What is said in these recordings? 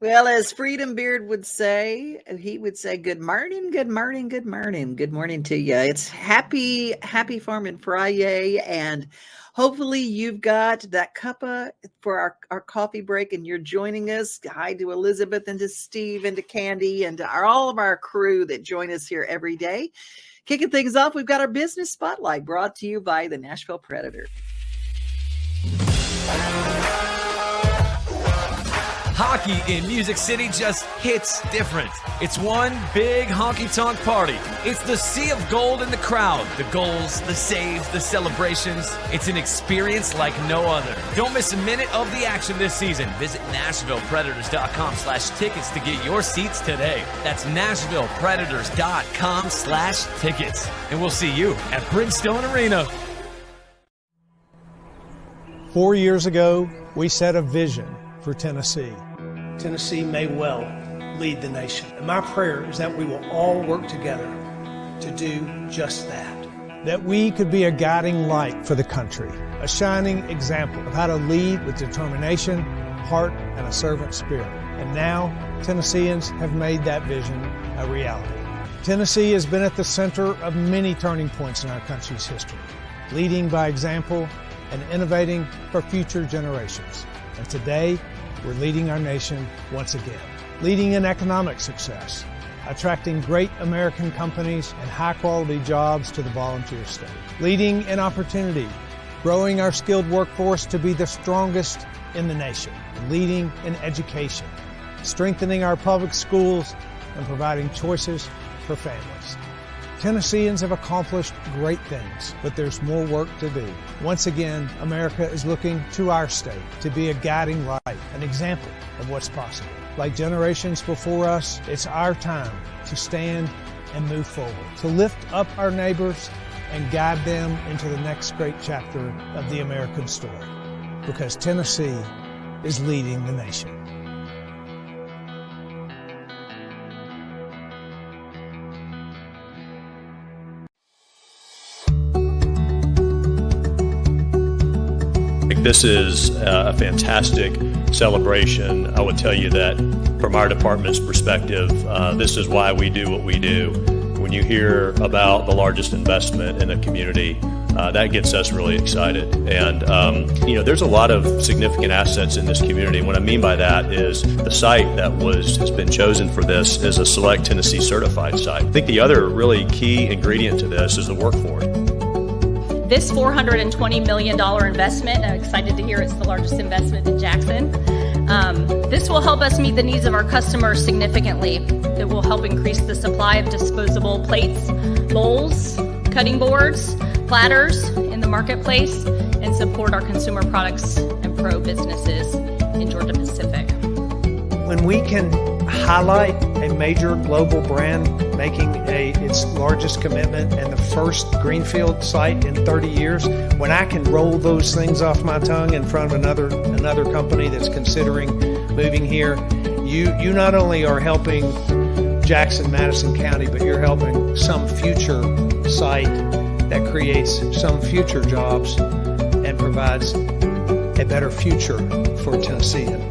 Well, as Freedom Beard would say, he would say, "Good morning, good morning, good morning, good morning to you." It's happy Farmin FriYay, and hopefully you've got that cuppa for our coffee break, and you're joining us. Hi to Elizabeth and to Steve and to Candy and to all of our crew that join us here every day. Kicking things off, we've got our business spotlight brought to you by the Nashville Predator. Hockey in Music City just hits different. It's one big honky-tonk party. It's the sea of gold in the crowd. The goals, the saves, the celebrations. It's an experience like no other. Don't miss a minute of the action this season. Visit NashvillePredators.com/tickets to get your seats today. That's NashvillePredators.com/tickets. And we'll see you at Bridgestone Arena. 4 years ago, we set a vision for Tennessee. Tennessee may well lead the nation. And my prayer is that we will all work together to do just that. That we could be a guiding light for the country, a shining example of how to lead with determination, heart, and a servant spirit. And now, Tennesseans have made that vision a reality. Tennessee has been at the center of many turning points in our country's history, leading by example and innovating for future generations. And today, we're leading our nation once again, leading in economic success, attracting great American companies and high-quality jobs to the volunteer state, leading in opportunity, growing our skilled workforce to be the strongest in the nation, leading in education, strengthening our public schools, and providing choices for families. Tennesseans have accomplished great things, but there's more work to do. Once again, America is looking to our state to be a guiding light, an example of what's possible. Like generations before us, it's our time to stand and move forward, to lift up our neighbors and guide them into the next great chapter of the American story. Because Tennessee is leading the nation. This is a fantastic celebration. I would tell you that from our department's perspective, this is why we do what we do. When you hear about the largest investment in a community, that gets us really excited. And, there's a lot of significant assets in this community. And what I mean by that is the site that has been chosen for this is a Select Tennessee certified site. I think the other really key ingredient to this is the workforce. This $420 million investment, I'm excited to hear it's the largest investment in Jackson. This will help us meet the needs of our customers significantly. It will help increase the supply of disposable plates, bowls, cutting boards, platters in the marketplace, and support our consumer products and pro businesses in Georgia Pacific. When we can highlight a major global brand making its largest commitment and the first greenfield site in 30 years, when I can roll those things off my tongue in front of another company that's considering moving here, you not only are helping Jackson, Madison County, but you're helping some future site that creates some future jobs and provides a better future for Tennesseans.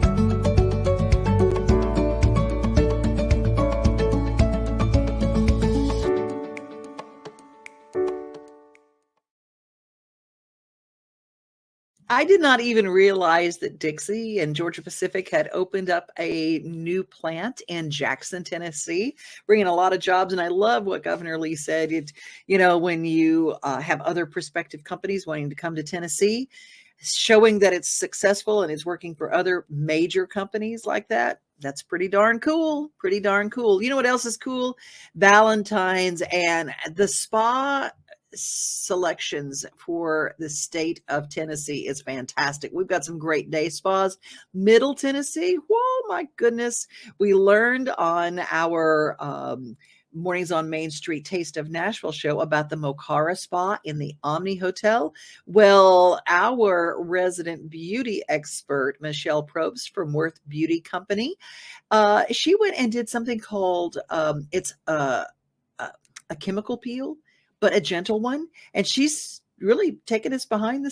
I did not even realize that Dixie and Georgia Pacific had opened up a new plant in Jackson, Tennessee, bringing a lot of jobs. And I love what Governor Lee said. When you have other prospective companies wanting to come to Tennessee, showing that it's successful and it's working for other major companies like that, that's pretty darn cool. Pretty darn cool. You know what else is cool? Valentine's and the spa selections for the state of Tennessee is fantastic. We've got some great day spas. Middle Tennessee, whoa, my goodness. We learned on our Mornings on Main Street Taste of Nashville show about the Mocara Spa in the Omni Hotel. Well, our resident beauty expert, Michelle Probst from Worth Beauty Company, she went and did something called, it's a chemical peel, but a gentle one. And she's really taken us behind the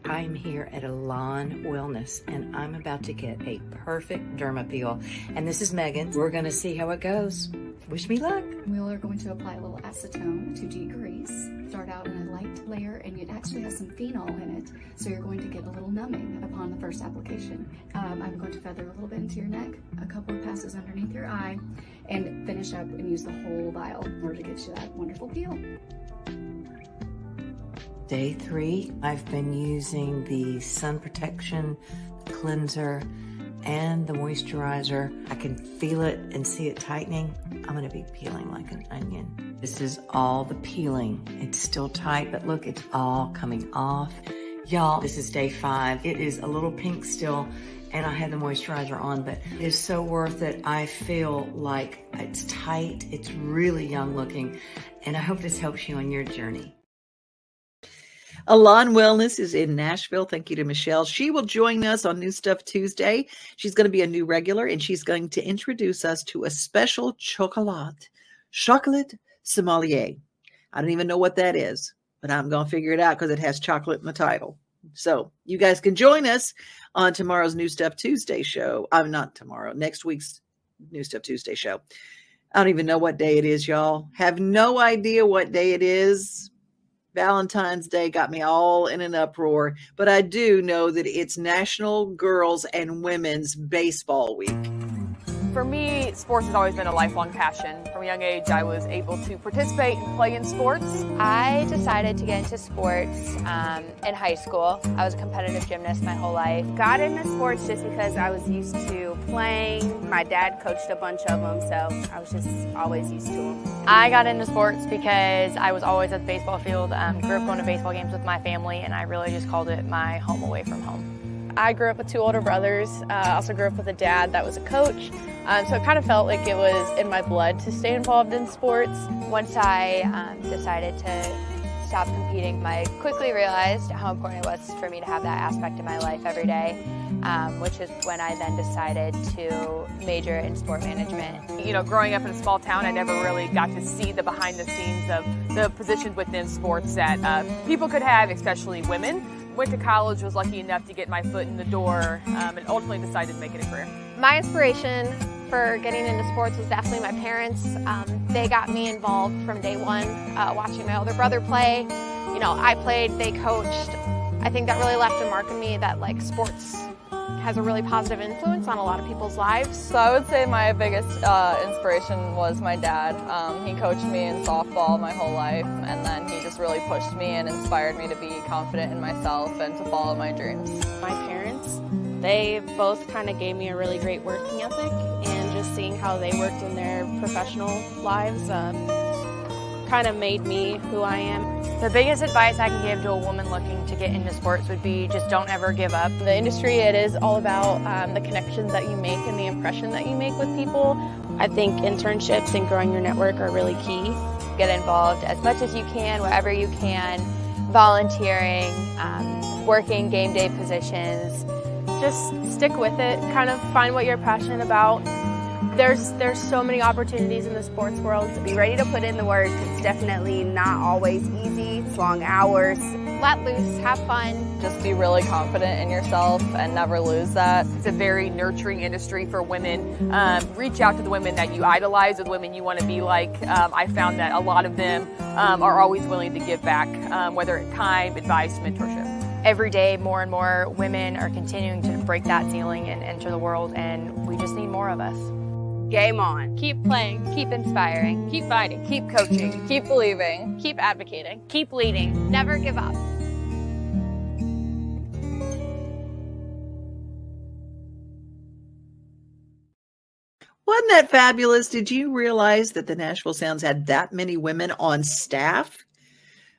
I'm here at Alon Wellness, and I'm about to get a perfect derma peel. And this is Megan. We're going to see how it goes. Wish me luck. We are going to apply a little acetone to degrease. Start out in a light layer, and it actually has some phenol in it, so you're going to get a little numbing upon the first application. I'm going to feather a little bit into your neck, a couple of passes underneath your eye, and finish up and use the whole vial in order to get you that wonderful peel. Day 3, I've been using the sun protection, the cleanser, and the moisturizer. I can feel it and see it tightening. I'm going to be peeling like an onion. This is all the peeling. It's still tight, but look, it's all coming off. Y'all, this is day 5. It is a little pink still, and I have the moisturizer on, but it is so worth it. I feel like it's tight. It's really young looking, and I hope this helps you on your journey. Alon Wellness is in Nashville. Thank you to Michelle. She will join us on New Stuff Tuesday. She's going to be a new regular, and she's going to introduce us to a special chocolate sommelier. I don't even know what that is, but I'm going to figure it out because it has chocolate in the title. So you guys can join us on tomorrow's New Stuff Tuesday show. Not tomorrow, next week's New Stuff Tuesday show. I don't even know what day it is, y'all. Have no idea what day it is. Valentine's Day got me all in an uproar, but I do know that it's National Girls and Women's Baseball Week. For me, sports has always been a lifelong passion. From a young age, I was able to participate and play in sports. I decided to get into sports in high school. I was a competitive gymnast my whole life. Got into sports just because I was used to playing. My dad coached a bunch of them, so I was just always used to them. I got into sports because I was always at the baseball field. Grew up going to baseball games with my family, and I really just called it my home away from home. I grew up with 2 older brothers. I also grew up with a dad that was a coach. So it kind of felt like it was in my blood to stay involved in sports. Once I decided to stop competing, I quickly realized how important it was for me to have that aspect of my life every day, which is when I then decided to major in sport management. You know, growing up in a small town, I never really got to see the behind the scenes of the positions within sports that people could have, especially women. Went to college, was lucky enough to get my foot in the door, and ultimately decided to make it a career. My inspiration for getting into sports was definitely my parents. They got me involved from day one, watching my older brother play. You know, I played, they coached. I think that really left a mark on me that like sports has a really positive influence on a lot of people's lives. So I would say my biggest inspiration was my dad. He coached me in softball my whole life, and then he just really pushed me and inspired me to be confident in myself and to follow my dreams. My parents, they both kind of gave me a really great working ethic, and just seeing how they worked in their professional lives kind of made me who I am. The biggest advice I can give to a woman looking to get into sports would be just don't ever give up. The industry, it is all about the connections that you make and the impression that you make with people. I think internships and growing your network are really key. Get involved as much as you can, wherever you can, volunteering, working game day positions. Just stick with it, kind of find what you're passionate about. There's so many opportunities in the sports world. Be ready to put in the work. It's definitely not always easy. It's long hours. Let loose, have fun. Just be really confident in yourself and never lose that. It's a very nurturing industry for women. Reach out to the women that you idolize or the women you want to be like. I found that a lot of them are always willing to give back, whether it's time, advice, mentorship. Every day, more and more women are continuing to break that ceiling and enter the world, and we just need more of us. Game on. Keep playing. Keep inspiring. Keep fighting. Keep coaching. Keep believing. Keep advocating. Keep leading. Never give up. Wasn't that fabulous? Did you realize that the Nashville Sounds had that many women on staff?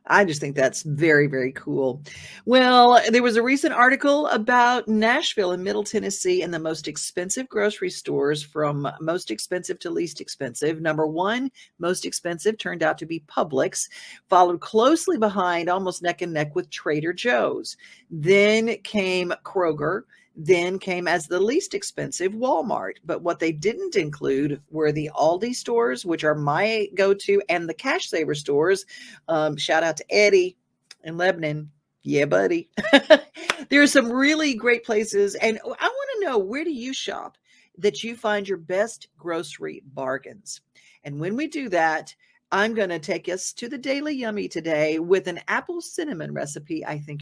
I just think that's very, very cool. Well, there was a recent article about Nashville and Middle Tennessee and the most expensive grocery stores from most expensive to least expensive. Number 1, most expensive turned out to be Publix, followed closely behind, almost neck and neck, with Trader Joe's. Then came Kroger. Then came as the least expensive Walmart. But what they didn't include were the Aldi stores, which are my go-to, and the Cash Saver stores. Shout out to Eddie in Lebanon. Yeah, buddy. There are some really great places, and I want to know, where do you shop that you find your best grocery bargains? And when we do that, I'm going to take us to the Daily Yummy today with an apple cinnamon recipe, I think.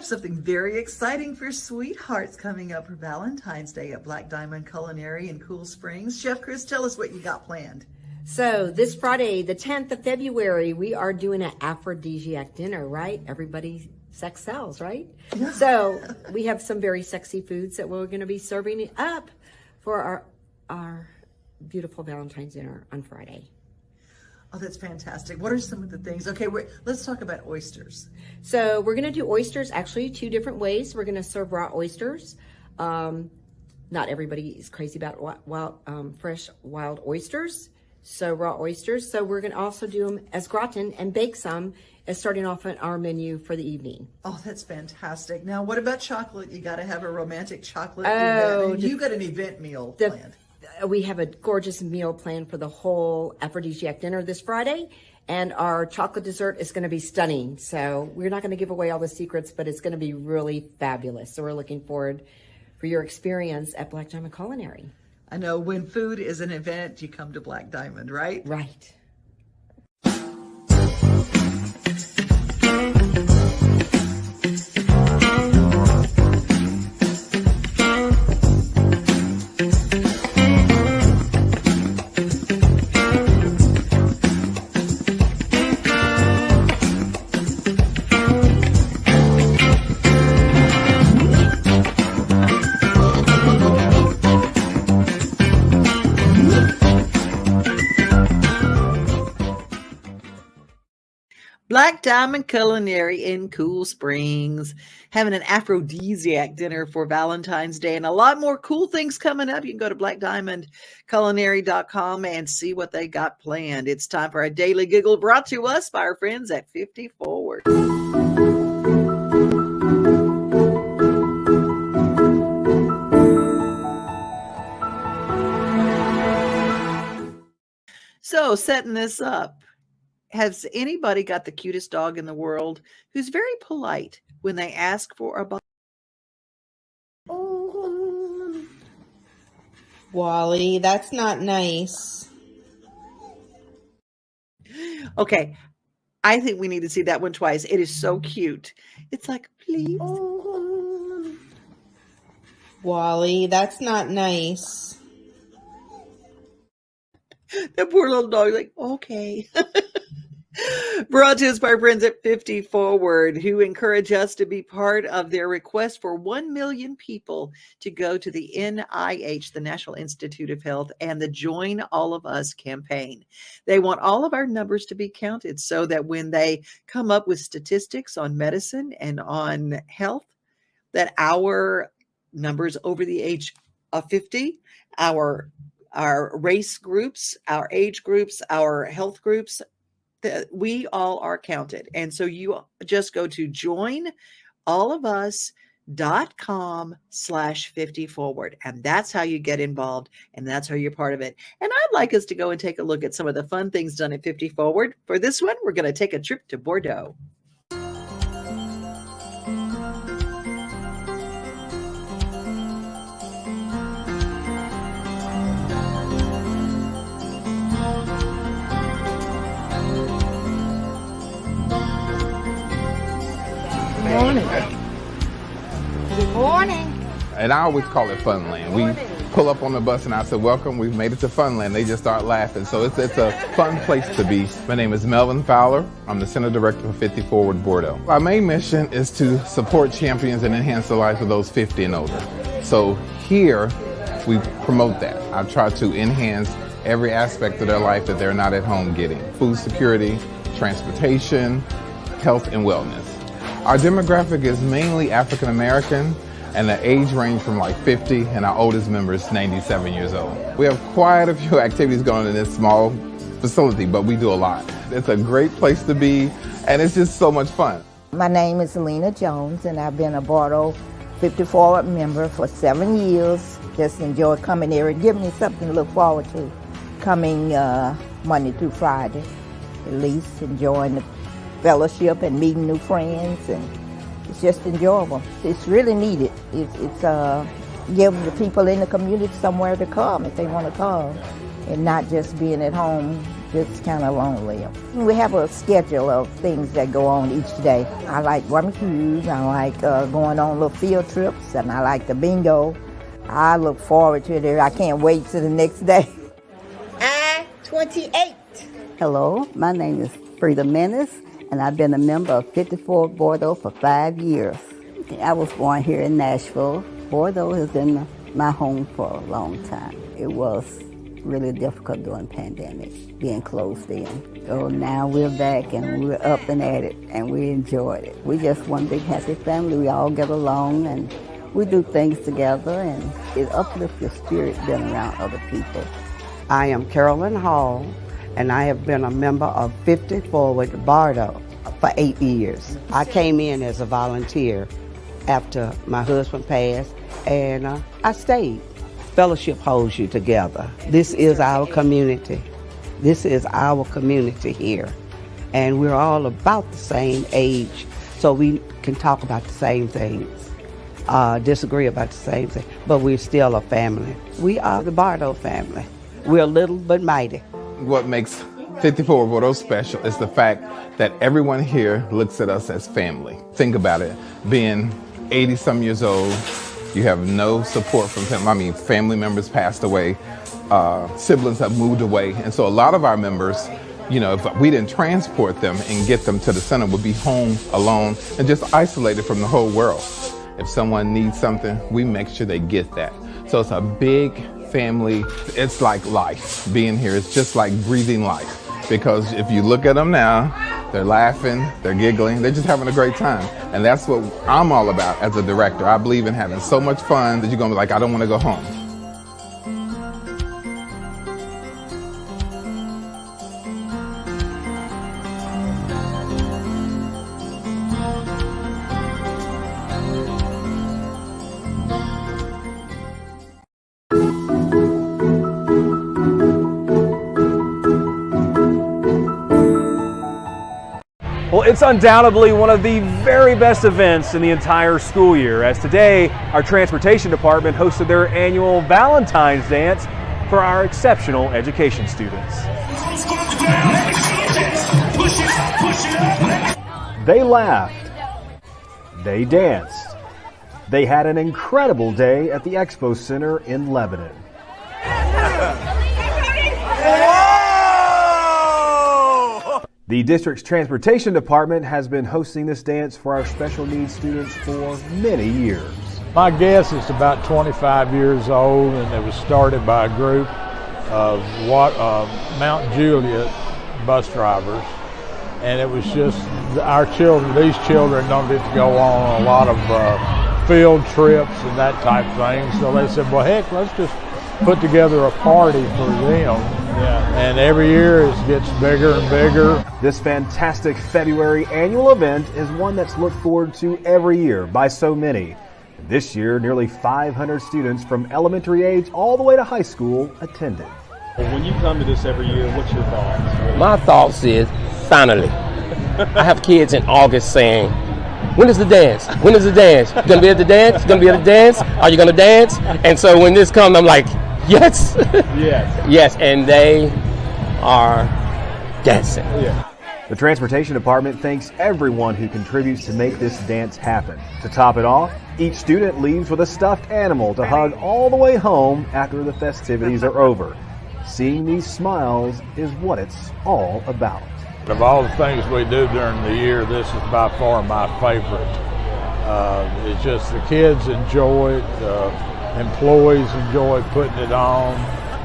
Something very exciting for sweethearts coming up for Valentine's Day at Black Diamond Culinary in Cool Springs. Chef Chris, tell us what you got planned. So this Friday, the 10th of February, we are doing an Aphrodisiac Dinner, right? Everybody, sex sells, right? Yeah. So we have some very sexy foods that we're going to be serving up for our beautiful Valentine's dinner on Friday. Oh, that's fantastic. What are some of the things? Okay, let's talk about oysters. So we're going to do oysters actually 2 different ways. We're going to serve raw oysters. Not everybody is crazy about fresh wild oysters. So raw oysters. So we're going to also do them as gratin and bake some as starting off on our menu for the evening. Oh, that's fantastic. Now, what about chocolate? You got to have a romantic chocolate event. You got an event meal planned. We have a gorgeous meal planned for the whole Aphrodisiac Dinner this Friday, and our chocolate dessert is going to be stunning. So we're not going to give away all the secrets, but it's going to be really fabulous. So we're looking forward for your experience at Black Diamond Culinary. I know when food is an event, you come to Black Diamond, right? Right. Black Diamond Culinary in Cool Springs, having an Aphrodisiac dinner for Valentine's Day, and a lot more cool things coming up. You can go to blackdiamondculinary.com and see what they got planned. It's time for a Daily Giggle brought to us by our friends at 50 Forward. So, setting this up. Has anybody got the cutest dog in the world who's very polite when they ask for a bone? Wally, that's not nice. Okay, I think we need to see that one twice. It is so cute. It's like, please. Wally, that's not nice. The poor little dog is like, okay. Brought to us by our friends at 50 Forward, who encourage us to be part of their request for 1 million people to go to the NIH, the National Institute of Health, and the Join All of Us campaign. They want all of our numbers to be counted so that when they come up with statistics on medicine and on health, that our numbers over the age of 50, our race groups, our age groups, our health groups, we all are counted. And so you just go to joinallofus.com/50forward. And that's how you get involved. And that's how you're part of it. And I'd like us to go and take a look at some of the fun things done at 50 Forward. For this one, we're going to take a trip to Bordeaux. Good morning. And I always call it Funland. We pull up on the bus and I say, welcome, we've made it to Funland. They just start laughing. So it's a fun place to be. My name is Melvin Fowler. I'm the Center Director for 50 Forward Bordeaux. Our main mission is to support champions and enhance the lives of those 50 and older. So here we promote that. I try to enhance every aspect of their life that they're not at home getting. Food security, transportation, health, and wellness. Our demographic is mainly African American, and the age range from like 50, and our oldest member is 97 years old. We have quite a few activities going on in this small facility, but we do a lot. It's a great place to be, and it's just so much fun. My name is Lena Jones, and I've been a Bardo 54 member for 7 years. Just enjoy coming here and giving me something to look forward to. Coming Monday through Friday, at least enjoying the fellowship and meeting new friends, and it's just enjoyable. It's really needed. It's giving the people in the community somewhere to come if they want to come, and not just being at home, just kind of lonely. We have a schedule of things that go on each day. I like barbecues, I like going on little field trips, and I like the bingo. I look forward to it. I can't wait till the next day. I-28. Hello, my name is Frida Menace, and I've been a member of 54 Bordeaux for 5 years. I was born here in Nashville. Bordeaux has been my home for a long time. It was really difficult during the pandemic, being closed in. So now we're back and we're up and at it, and we enjoyed it. We just one big happy family. We all get along and we do things together, and it uplifts your spirit being around other people. I am Carolyn Hall, and I have been a member of 54 with Bardo for 8 years. I came in as a volunteer after my husband passed, and I stayed. Fellowship holds you together. This is our community. This is our community here. And we're all about the same age, so we can talk about the same things, disagree about the same thing, but we're still a family. We are the Bardo family. We're little but mighty. What makes 54 Bordeaux special is the fact that everyone here looks at us as family. Think about it, being 80-some years old, you have no support from family. Family members passed away, siblings have moved away, and so a lot of our members, you know, if we didn't transport them and get them to the center, would be home alone and just isolated from the whole world. If someone needs something, we make sure they get that. So it's a big family. It's like life. Being here is just like breathing life. Because if you look at them now, they're laughing, they're giggling, they're just having a great time. And that's what I'm all about as a director. I believe in having so much fun that you're gonna be like, I don't wanna go home. Well, it's undoubtedly one of the very best events in the entire school year, as today our transportation department hosted their annual Valentine's dance for our exceptional education students. They laughed, they danced, they had an incredible day at the Expo Center in Lebanon. The district's transportation department has been hosting this dance for our special needs students for many years. My guess is about 25 years old, and it was started by a group of Mount Juliet bus drivers, and it was just our children. These children don't get to go on a lot of field trips and that type of thing, so they said, well, heck, let's just put together a party for them. Yeah. And every year it gets bigger and bigger. This fantastic February annual event is one that's looked forward to every year by so many. This year, nearly 500 students from elementary age all the way to high school attended. When you come to this every year, what's your thoughts? My thoughts is, finally. I have kids in August saying, when is the dance? When is the dance? You gonna be at the dance? You gonna be at the dance? Are you gonna dance? And so when this comes, I'm like, yes. Yes. Yes, and they are dancing. Yeah. The transportation department thanks everyone who contributes to make this dance happen. To top it off, each student leaves with a stuffed animal to hug all the way home after the festivities are over. Seeing these smiles is what it's all about. Of all the things we do during the year, this is by far my favorite. It's just the kids enjoy it, the employees enjoy putting it on,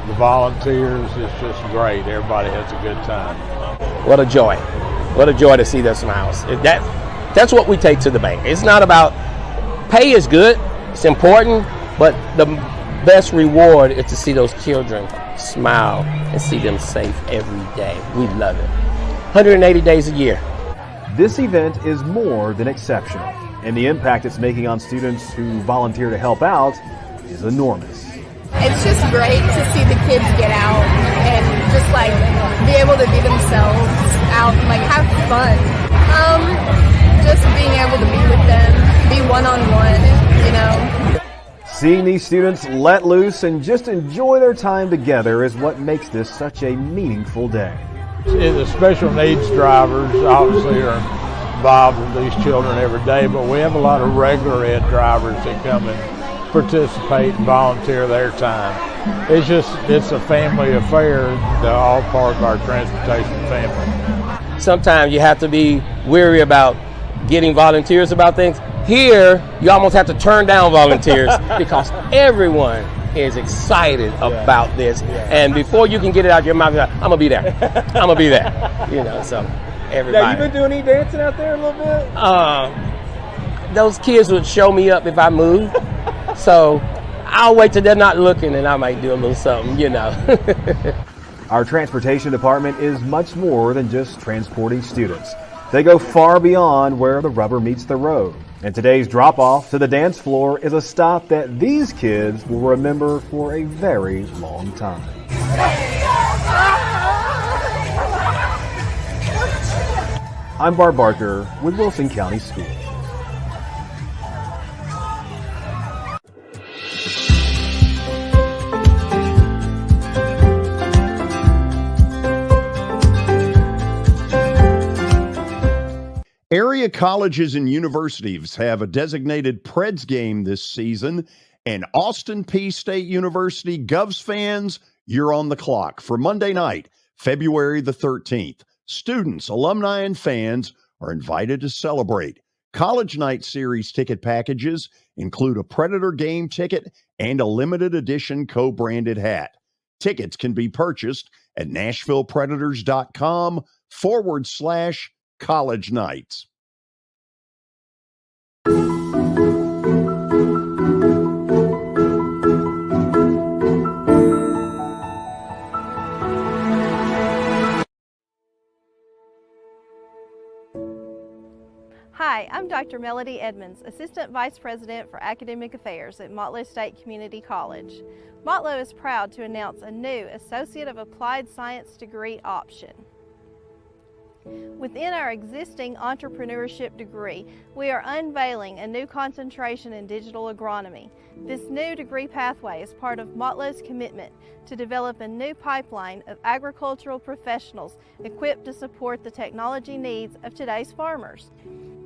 the volunteers, it's just great. Everybody has a good time. What a joy. what a joy to see their smiles. That's what we take to the bank. It's not about, pay is good, it's important, but the best reward is to see those children smile and see them safe every day. We love it. 180 days a year. This event is more than exceptional, and the impact it's making on students who volunteer to help out is enormous. It's just great to see the kids get out and just like be able to be themselves out and like have fun. Just being able to be with them, be one-on-one, you know. Seeing these students let loose and just enjoy their time together is what makes this such a meaningful day. The special needs drivers obviously are involved with these children every day, but we have a lot of regular ed drivers that come and participate and volunteer their time. It's a family affair. They're all part of our transportation family. Sometimes you have to be weary about getting volunteers about things. Here, you almost have to turn down volunteers because everyone is excited about this. And before you can get it out your mouth, I'm gonna be there. I'm gonna be there. You know, so everybody. Now, you been doing any dancing out there a little bit? Those kids would show me up if I moved. So I'll wait till they're not looking and I might do a little something, you know. Our transportation department is much more than just transporting students. They go far beyond where the rubber meets the road. And today's drop-off to the dance floor is a stop that these kids will remember for a very long time. I'm Barb Barker with Wilson County Schools. Area colleges and universities have a designated Preds game this season, and Austin Peay State University Govs fans, you're on the clock for Monday night, February the 13th. Students, alumni, and fans are invited to celebrate. College Night Series ticket packages include a Predator game ticket and a limited edition co-branded hat. Tickets can be purchased at NashvillePredators.com/College Nights. Hi, I'm Dr. Melody Edmonds, Assistant Vice President for Academic Affairs at Motlow State Community College. Motlow is proud to announce a new Associate of Applied Science degree option. Within our existing entrepreneurship degree, we are unveiling a new concentration in digital agronomy. This new degree pathway is part of Motlow's commitment to develop a new pipeline of agricultural professionals equipped to support the technology needs of today's farmers.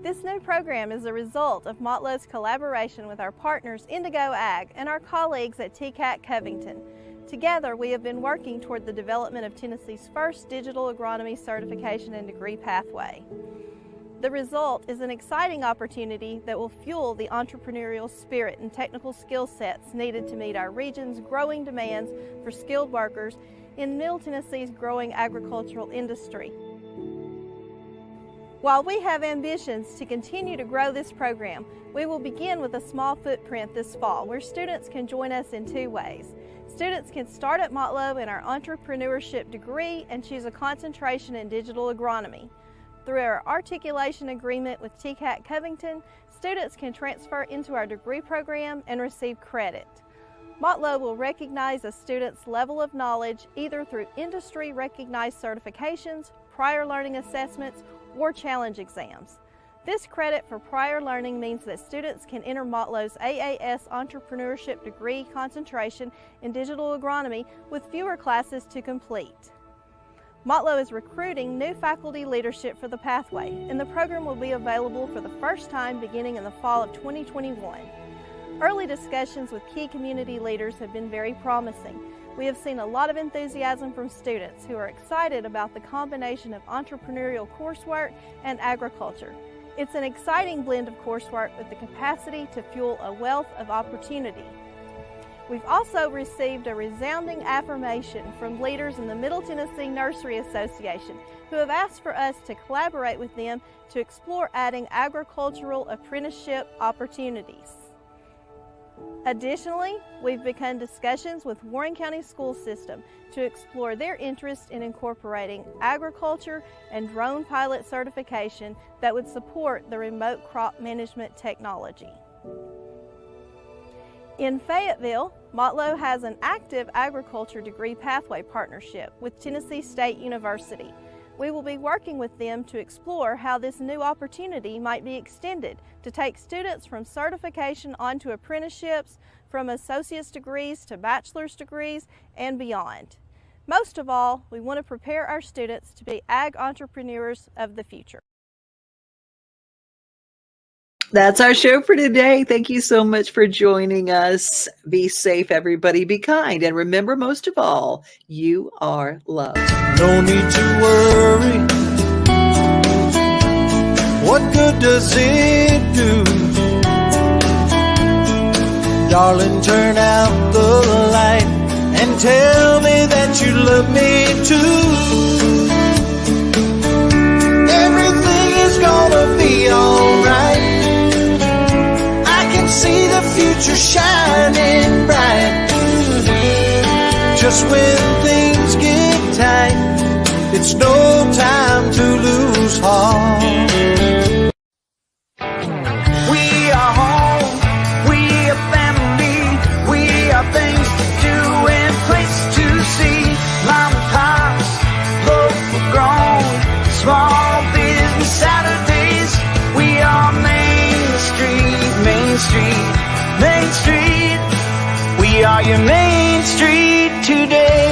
This new program is a result of Motlow's collaboration with our partners Indigo Ag and our colleagues at TCAT Covington. Together, we have been working toward the development of Tennessee's first digital agronomy certification and degree pathway. The result is an exciting opportunity that will fuel the entrepreneurial spirit and technical skill sets needed to meet our region's growing demands for skilled workers in Middle Tennessee's growing agricultural industry. While we have ambitions to continue to grow this program, we will begin with a small footprint this fall where students can join us in two ways. Students can start at Motlow in our entrepreneurship degree and choose a concentration in digital agronomy. Through our articulation agreement with TCAT Covington, students can transfer into our degree program and receive credit. Motlow will recognize a student's level of knowledge either through industry-recognized certifications, prior learning assessments, or challenge exams. This credit for prior learning means that students can enter Motlow's AAS Entrepreneurship Degree concentration in digital agronomy with fewer classes to complete. Motlow is recruiting new faculty leadership for the pathway, and the program will be available for the first time beginning in the fall of 2021. Early discussions with key community leaders have been very promising. We have seen a lot of enthusiasm from students who are excited about the combination of entrepreneurial coursework and agriculture. It's an exciting blend of coursework with the capacity to fuel a wealth of opportunity. We've also received a resounding affirmation from leaders in the Middle Tennessee Nursery Association who have asked for us to collaborate with them to explore adding agricultural apprenticeship opportunities. Additionally, we've begun discussions with Warren County School System to explore their interest in incorporating agriculture and drone pilot certification that would support the remote crop management technology. In Fayetteville, Motlow has an active agriculture degree pathway partnership with Tennessee State University. We will be working with them to explore how this new opportunity might be extended to take students from certification onto apprenticeships, from associate's degrees to bachelor's degrees, and beyond. Most of all, we want to prepare our students to be ag entrepreneurs of the future. That's our show for today. Thank you so much for joining us. Be safe, everybody. Be kind. And remember, most of all, you are loved. No need to worry. What good does it do? Darling, turn out the light and tell me that you love me too. Everything is gonna be alright. See the future shining bright. Just when things get tight, it's no time to lose heart. We are home, we are family, we are things to do and place to see. Mom and pops, local grown, small business Saturdays. We are Main Street, Main Street, Main Street. We are your Main Street today.